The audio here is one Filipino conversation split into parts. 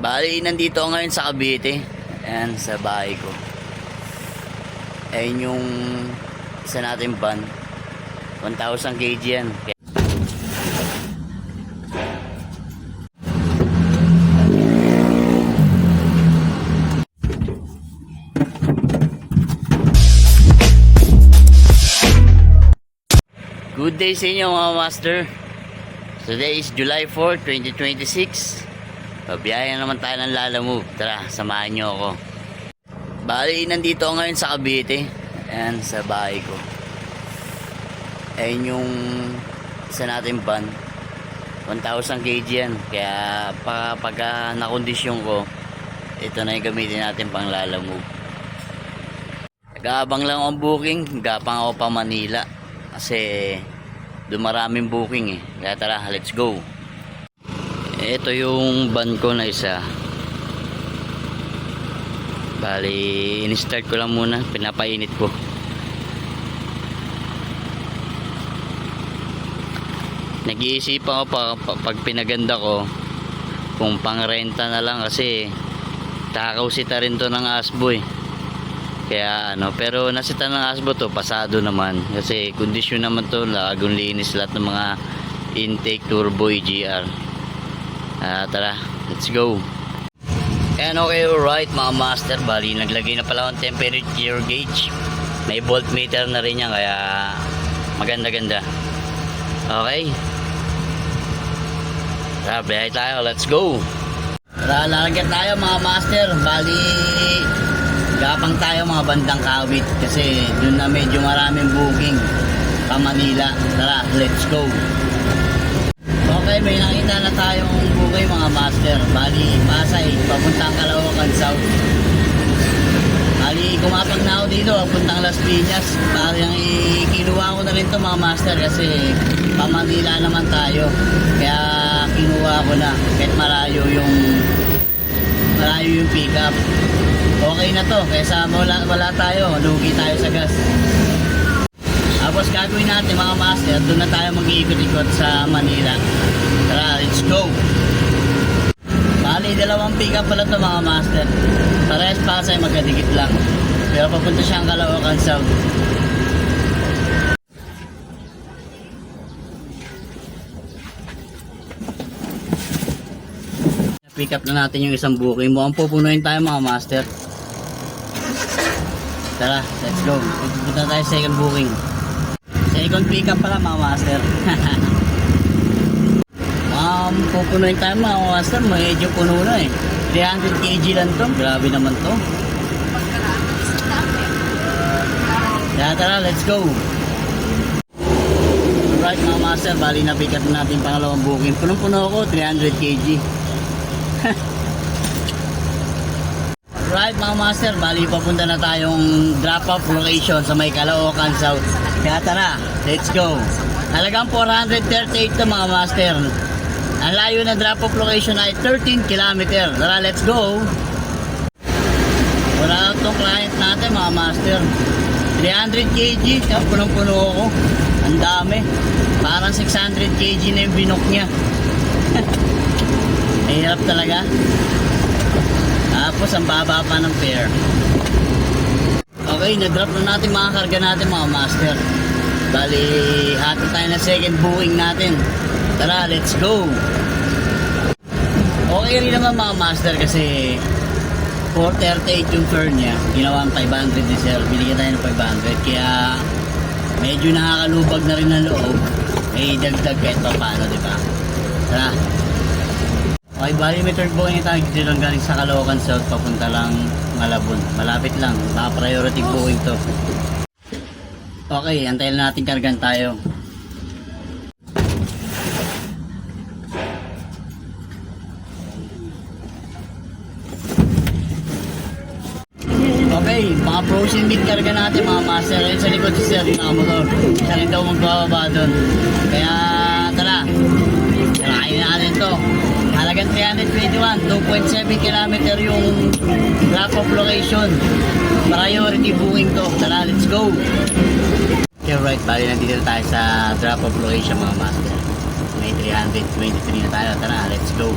Bali, nandito ako ngayon sa Cavite. Ayan, sa bahay ko. Ayan yung isa natin van. 1,000 kg yan. Good day sa inyo mga master. Today is July 4, 2026. Pabiyayan naman tayo ng Lalamove. Tara, samahan nyo ako. Bali, nandito ako ngayon sa Cavite. Ayan, sa bahay ko. Ayan yung isa natin van. 1,000 kg yan. Kaya pagka nakondisyon ko, ito na yung gamitin natin pang Lalamove. Nag-aabang lang ang booking. Gapang ako pa Manila. Kasi doon maraming booking eh. Kaya tara, let's go. Ito yung van ko na isa. Bali, in-start ko lang muna. Pinapainit ko. Nag-iisipan ko pag pinaganda ko kung pang-renta na lang kasi takaw-sita rin to ng asbo eh. Kaya pero nasita ng asbo to, pasado naman. Kasi kondisyon naman to, lagong linis lahat ng mga intake, turbo, EGR. Tara, let's go. And okay, alright mga master. Bali, naglagay na pala akong temperature gauge. May voltmeter na rin yan, kaya maganda-ganda. Okay. Tara, biyahe tayo, let's go. Tara, lalagyan tayo mga master. Bali, gapang tayo mga bandang Kawit kasi dun na medyo maraming booking pa Manila. Tara, let's go. Okay, may nakita na tayong booking mga master. Bali, Pasay, papuntang Caloocan South. Bali, kumapag na ako dito, papuntang Las Piñas. Bali, kinuha ko na rin to mga master kasi pa Manila naman tayo. Kaya kinuha ko na kahit malayo yung pick up. Okay na to, kaysa wala tayo, lugi tayo sa gas. Tapos gagawin natin mga master, doon na tayo mag-iikot-ikot sa Manila. Tara, let's go. Bali, dalawang pick up pala to mga master. Parehas Pasay, magkadikit lang. Pero papunta siyang Caloocan South. Pick up na natin yung isang booking. Mukhang pupunuin tayo mga master. Tara, let's go. Pupunta tayo sa second booking. Second pick up pala mga master. Pupunuin tayo mga master. Medyo puno na eh. 300 kg lang to. Grabe naman to. Tara, let's go. Alright mga master. Bali na pick up natin pangalawang booking. Punong-puno ako. 300 kg. Right mga master, bali papunta na tayong drop off location sa may Caloocan South. Kaya tara, let's go. Halagang 438 to mga master. Ang layo na drop off location ay 13 km. Tara, let's go. Wala itong client natin mga master. 300 kg, punong-puno ako. Ang dami. Parang 600 kg na yung binok niya. Mahirap talaga. Tapos ang baba pa ng fare. Okay, na-drop na natin mga karga natin mga master. Bali, hati tayo na second booking natin. Tara, let's go. Okay rin naman mga master kasi 438 yung fare niya. Ginawa ang 500 ni sir. Binigyan tayo ng 500. Kaya medyo nakakalubag na rin ang loob. May dagdag kahit pa paano, diba? Tara. Okay, bali may third booking tayo dito lang galing sa Caloocan South papunta lang Malabon. Malapit lang, baka priority booking to. Okay, antayin natin kargan tayo. Okay, mga frozen meat karga natin mga master. Ayun sa likod si sir, yung nakamotor. Siya rin daw magbababa doon. Kaya tara, tarahin natin to. Halagang 321, 2.7 km yung drop-off location. Priority booking to. Tara, let's go. Okay, right. Bali nandito tayo sa drop-off location mga master. May 323 na tayo. Tara, let's go.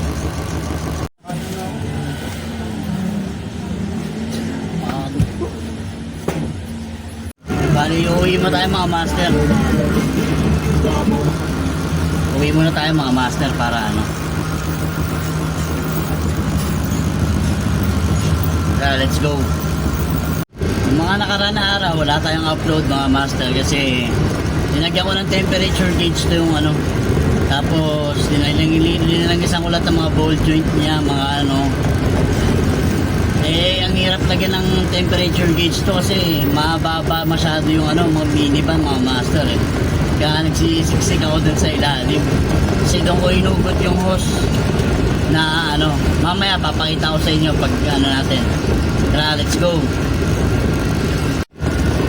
Uwi mo tayo mga master. Uwi muna tayo mga master para ano. Let's go. Yung mga nakaraan na araw, wala tayong upload mga master kasi dinagyan ko ng temperature gauge to yung ano. Tapos dinalanggisan ko lahat ng mga ball joint niya, mga ano. Ang hirap lagyan ng temperature gauge to kasi mababa masyado yung ano, mga minivan mga master eh. Kaya nagsisiksik ako dun sa ilalim. Kasi doon ko inugot yung hose na ano, mamaya papakita ko sa inyo pag ano natin. Tara, let's go.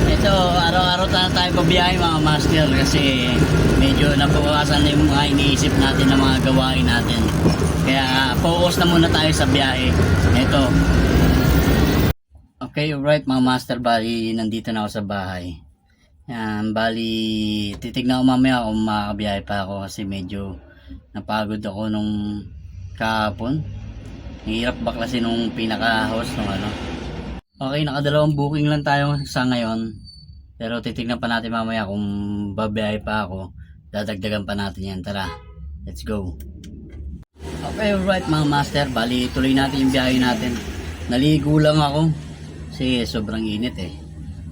Ito, araw-araw tayo pabiyahe mga master kasi medyo nabawasan na yung mga iniisip natin na mga gawain natin. Kaya focus na muna tayo sa biyahe. Ito. Okay, alright mga master, bali nandito na ako sa bahay. Yan, bali titignan ko mamaya kung makakabiyahe pa ako kasi medyo napagod ako nung kahapon. Hirap baklasin nung pinaka-host nung ano. Okay, nakadalawang booking lang tayo sa ngayon. Pero titignan pa natin mamaya kung babiyahe pa ako. Dadagdagan pa natin yan. Tara, let's go. Okay, alright mga master. Bali, tuloy natin yung biyahe natin. Naligo lang ako. Kasi sobrang init eh.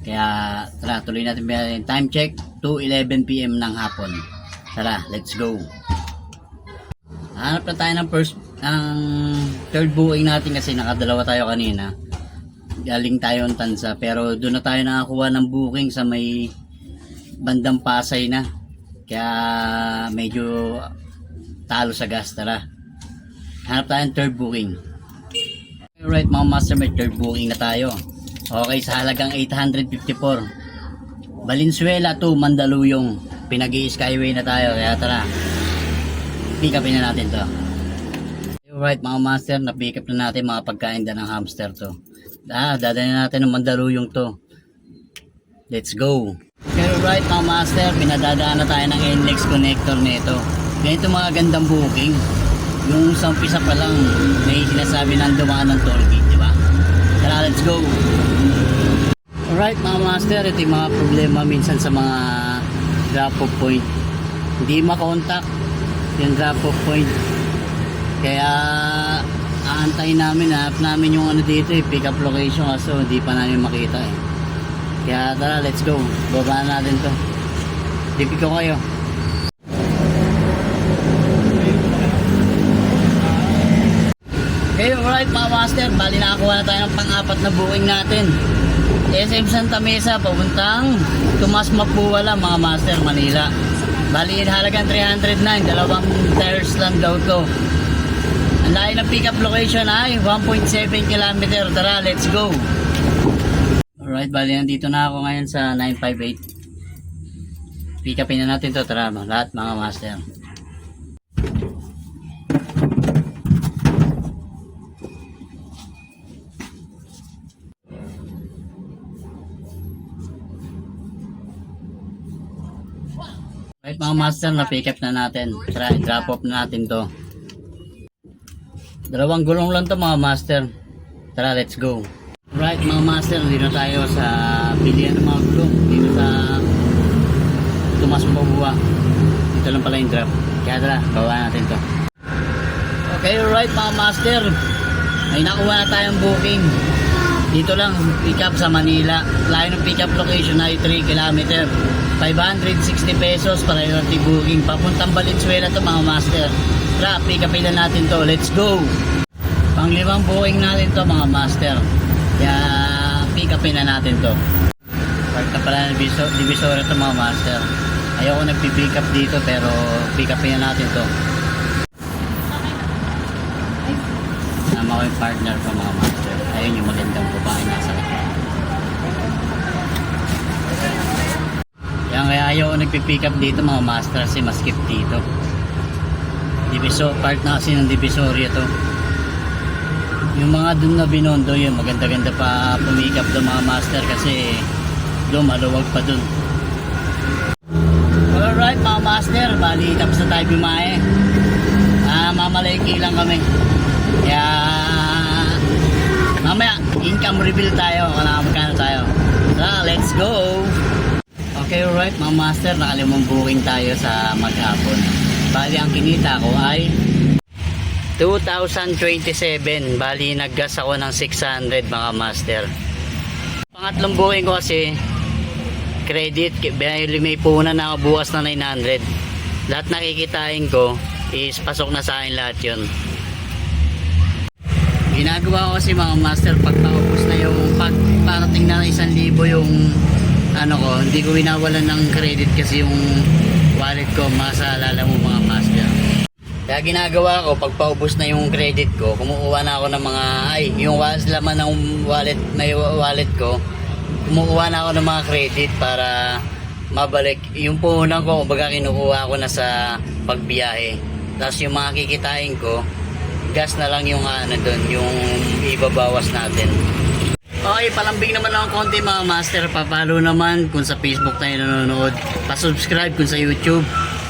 Kaya tara, tuloy natin biyahe. Time check, 2:11 PM ng hapon. Tara, let's go. Hanap na tayo ng third booking natin kasi nakadalawa tayo kanina. Galing tayo ng Tansa pero doon na tayo nakakuha ng booking sa may bandang Pasay na. Kaya medyo talo sa gas. Tara. Hanap tayo ng third booking. Alright mga master, may third booking na tayo. Okay, sa halagang 854. Valenzuela to Mandaluyong. Pinag-i-skyway na tayo. Kaya tara. Pick upin na natin to. Alright mga master, na-pick up na natin mga pagkain ng hamster to. Dadalhin natin ng Mandaluyong to. Let's go. Okay, alright mga master, pinadadaan na tayo ng NLEX connector nito. Ganito mga gandang booking. Yung sa umpisa pa lang may sinasabi ng dumaan ng toll gate, di ba? Tara, let's go. Alright mga master, ito yung mga problema minsan sa mga drop-off point. Hindi makontak yung drop-off point. Kaya aantayin namin, hanap namin yung ano dito eh, pick up location kaso hindi pa namin makita eh. Kaya tara, let's go. Babaan natin to. Tipid ko kayo. Okay, alright mga master, bali nakakuha na tayo ng pang-apat na booking natin. SM Santa Mesa, papuntang Tomas Mapuwala mga master, Manila. Bali halagang 309, dalawang tires lang daw to. Ang layo ng pick up location ay 1.7 km. Tara, let's go. Alright, bali nandito na ako ngayon sa 958. Pick upin na natin to. Tara, lahat mga master. Alright mga master, na pick up na natin. Tara, drop off na natin to. Dalawang gulong lang to mga master. Tara, let's go. Right mga master, dito tayo sa bilihan ng mga gulong. Dito sa Tomas Mapuwala. Dito lang pala yung drop. Kaya tara, bawa natin to. Okay, alright mga master. May nakuha na tayong booking. Dito lang, pick up sa Manila. Layo ng pick up location ay 3 km. 560 pesos priority booking. Papuntang Valenzuela to mga master. Tara, pick upin na natin to. Let's go! Pang-limang booking natin to mga master. Kaya pick upin na natin to. Park na pala ng Divisoria to mga master. Ayoko nagpi-pick up dito pero pick upin na natin to. Nama ko yung partner ko mga master. Ayun yung magandang babae nasa likod. Kaya ayaw nagpipick up dito mga master kasi maskip dito. Part na kasi ng Divisoria to. Yung mga dun na Binondo yun, maganda-ganda pa pumick up do mga master kasi doon maluwag pa dun. Alright mga master, bali tapos na tayo bumae. Mamalaki lang kami. Kaya mamaya income reveal tayo kung magkano tayo. Tara, let's go! Okay, alright mga master, nakalimang booking tayo sa maghapon. Bali ang kinita ko ay 2027. Bali naggas ako ng 600 mga master. Pangatlong booking ko kasi credit, may puhunan na ako bukas na 900. Lahat nakikitain ko is pasok na sa akin lahat yun. Ginagawa ko kasi mga master, pag paubos na yung parating na 1,000 yung ano ko, hindi ko winawalan ng credit kasi yung wallet ko, masalala mo mga master. Kaya ginagawa ko, pag paubos na yung credit ko, kumukuha na ako ng mga, yung laman ng wallet ko, kumukuha na ako ng mga credit para mabalik. Yung puhunan ko, kumbaga kinukuha ko na sa pagbiyahe. Tapos yung mga kikitain ko, gas na lang yung doon, yung ibabawas natin. Okay, palambing naman lang konti mga master. Papalo naman kung sa Facebook tayo nanonood. Pa-subscribe kung sa YouTube.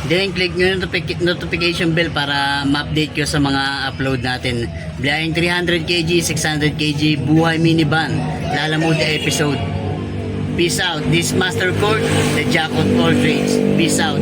Then click nyo yung notification bell para ma-update ko sa mga upload natin. Biyahing 300 kg, 600 kg, buhay minivan, Lalamove episode. Peace out. This Master Court, the Jack of all trades. Peace out.